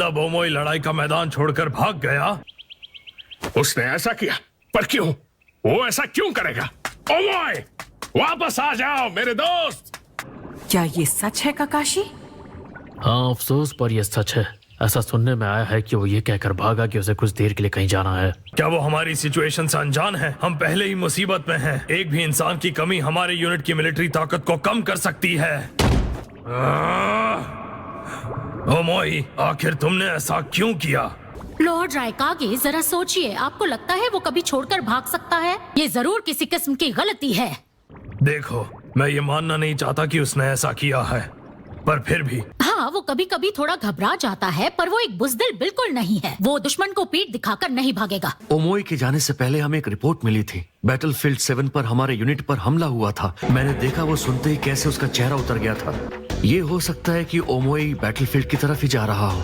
तब ओमोई लड़ाई का मैदान छोड़कर भाग गया। उसने ऐसा किया, पर क्यों? वो ऐसा क्यों करेगा? ओमोई, वापस आ जाओ मेरे दोस्त। क्या ये सच है काकाशी? हाँ अफसोस, पर यह सच है। ऐसा सुनने में आया है कि वो ये कहकर भागा कि उसे कुछ देर के लिए कहीं जाना है। क्या वो हमारी सिचुएशन से अनजान है? हम पहले ही मुसीबत में हैं। एक भी इंसान की कमी हमारे यूनिट की मिलिट्री ताकत को कम कर सकती है। ओमोई, आखिर तुमने ऐसा क्यों किया? लॉर्ड रायकागे, जरा सोचिए, आपको लगता है वो कभी छोड़कर भाग सकता है? ये जरूर किसी किस्म की गलती है। देखो, मैं ये मानना नहीं चाहता कि उसने ऐसा किया है, पर फिर भी। हाँ, वो कभी कभी थोड़ा घबरा जाता है, पर वो एक बुज़दिल बिल्कुल नहीं है। वो दुश्मन को पीठ दिखाकर नहीं भागेगा। ओमोई के जाने से पहले हमें एक रिपोर्ट मिली थी। बैटलफील्ड 7 पर हमारे यूनिट पर हमला हुआ था। मैंने देखा वो सुनते ही कैसे उसका चेहरा उतर गया था। ये हो सकता है कि ओमोई बैटलफील्ड की तरफ ही जा रहा हो।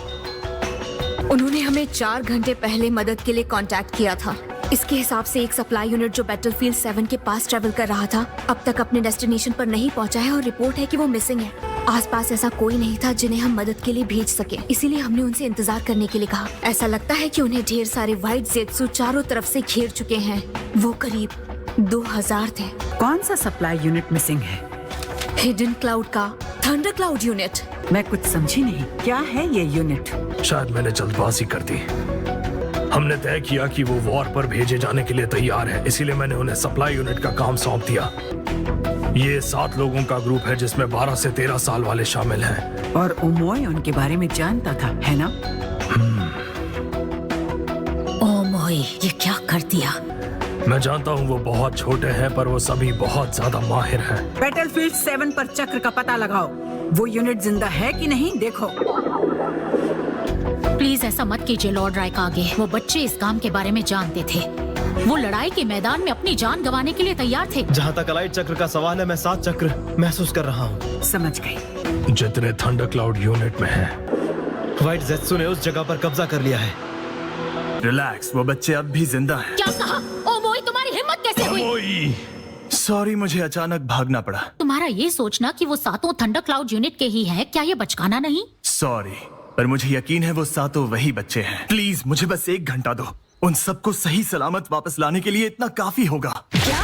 उन्होंने हमें 4 घंटे पहले मदद के लिए कांटेक्ट किया था। इसके हिसाब से एक सप्लाई यूनिट जो बैटलफील्ड 7 के पास ट्रेवल कर रहा था अब तक अपने डेस्टिनेशन पर नहीं पहुंचा है और रिपोर्ट है कि वो मिसिंग है। आसपास ऐसा कोई नहीं था जिन्हें हम मदद के लिए भेज सके, इसीलिए हमने उनसे इंतजार करने के लिए कहा। ऐसा लगता है कि उन्हें ढेर सारे व्हाइट जेत्सु चारों तरफ से घेर चुके हैं। वो करीब 2000 थे। कौन सा सप्लाई यूनिट मिसिंग है? हिडन क्लाउड का थंडर क्लाउड यूनिट। मैं कुछ समझी नहीं, क्या है ये यूनिट? शायद मैंने जल्दबाजी कर दी। हमने तय किया कि वो वॉर पर भेजे जाने के लिए तैयार है, इसीलिए मैंने उन्हें सप्लाई यूनिट का काम सौंप दिया। ये 7 लोगों का ग्रुप है जिसमें 12 से 13 साल वाले शामिल हैं। और ओमोई उनके बारे में जानता था, है ना? ओमोई, ये क्या कर दिया? मैं जानता हूँ वो बहुत छोटे हैं, पर वो सभी बहुत ज्यादा माहिर हैं। बैटलफील्ड 7 पर चक्र का पता लगाओ। वो यूनिट जिंदा है कि नहीं देखो। प्लीज ऐसा मत कीजिए लॉर्ड रायकागे। वो बच्चे इस काम के बारे में जानते थे। वो लड़ाई के मैदान में अपनी जान गंवाने के लिए तैयार थे। जहाँ तक अलाइट चक्र का सवाल है, मैं 7 चक्र महसूस कर रहा हूँ। समझ गई। जितने थंडर क्लाउड यूनिट में हैं। व्हाइट जेत्सु ने उस जगह पर कब्जा कर लिया है। रिलैक्स, वो बच्चे अब भी जिंदा हैं। क्या कहा? ओमोई, तुम्हारी हिम्मत कैसे हुई? सॉरी, मुझे अचानक भागना पड़ा। तुम्हारा ये सोचना कि वो 7 थंडर क्लाउड यूनिट के ही हैं, क्या ये बचकाना नहीं? सॉरी, पर मुझे यकीन है वो 7 वही बच्चे हैं। प्लीज मुझे बस 1 घंटा दो। उन सबको सही सलामत वापस लाने के लिए इतना काफी होगा। क्या?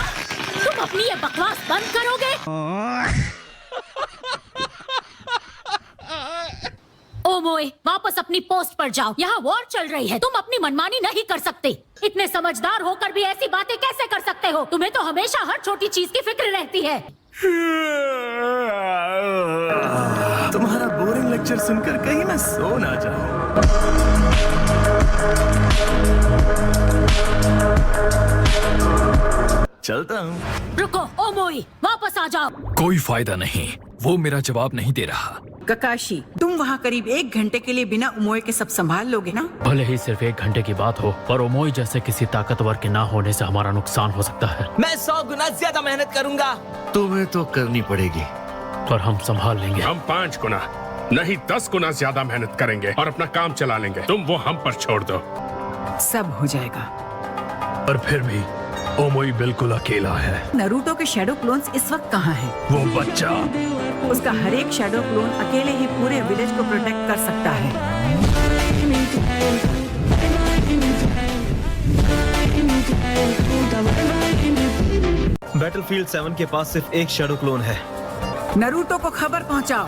तुम अपनी ये बकवास बंद करोगे? ओमोए, वापस अपनी पोस्ट पर जाओ। यहाँ वॉर चल रही है, तुम अपनी मनमानी नहीं कर सकते। इतने समझदार होकर भी ऐसी बातें कैसे कर सकते हो? तुम्हें तो हमेशा हर छोटी चीज की फिक्र रहती है। तुम्हारा बोरिंग लेक्चर सुनकर कहीं मैं सो ना जाऊं। चलता हूँ। रुको ओमोई, वापस आ जाओ। कोई फायदा नहीं, वो मेरा जवाब नहीं दे रहा। काकाशी, तुम वहाँ करीब 1 घंटे के लिए बिना ओमोई के सब संभाल लोगे ना? भले ही सिर्फ 1 घंटे की बात हो, पर ओमोई जैसे किसी ताकतवर के ना होने से हमारा नुकसान हो सकता है। मैं 100 गुना ज्यादा मेहनत करूंगा। तुम्हें तो करनी पड़ेगी, पर हम संभाल लेंगे। हम 5 गुना नहीं 10 गुना ज्यादा मेहनत करेंगे और अपना काम चला लेंगे। तुम वो हम पर छोड़ दो। सब हो जाएगा। पर फिर भी ओमोई बिल्कुल अकेला है। नरूटो के शैडो क्लोन्स इस वक्त कहाँ हैं? वो बच्चा, उसका हर एक शैडो क्लोन अकेले ही पूरे विलेज को प्रोटेक्ट कर सकता है। बैटलफील्ड 7 के पास सिर्फ एक शैडो क्लोन है। नरूटो को खबर पहुंचाओ।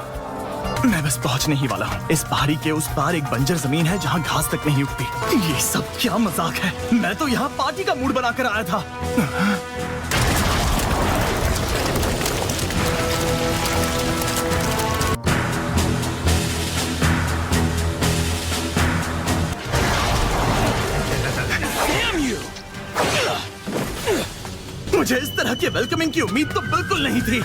मैं बस पहुंचने ही वाला हूँ। इस पहाड़ी के उस पार एक बंजर जमीन है जहाँ घास तक नहीं उगती। ये सब क्या मजाक है? मैं तो यहाँ पार्टी का मूड बनाकर आया था। मुझे इस तरह के वेलकमिंग की उम्मीद तो बिल्कुल नहीं थी।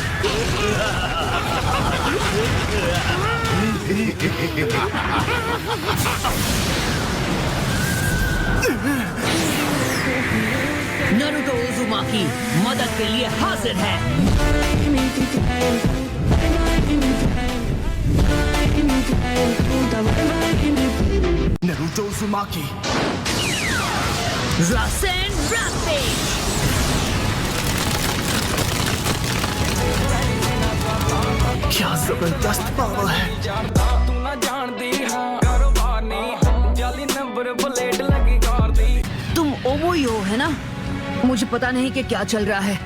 नारुतो उज़ुमाकी मदद के लिए हाजिर है। Naruto Uzumaki. रासेन रैम्पेज। क्या जबरदस्त पावर है। तुम ओमोई हो है ना? मुझे पता नहीं कि क्या चल रहा है,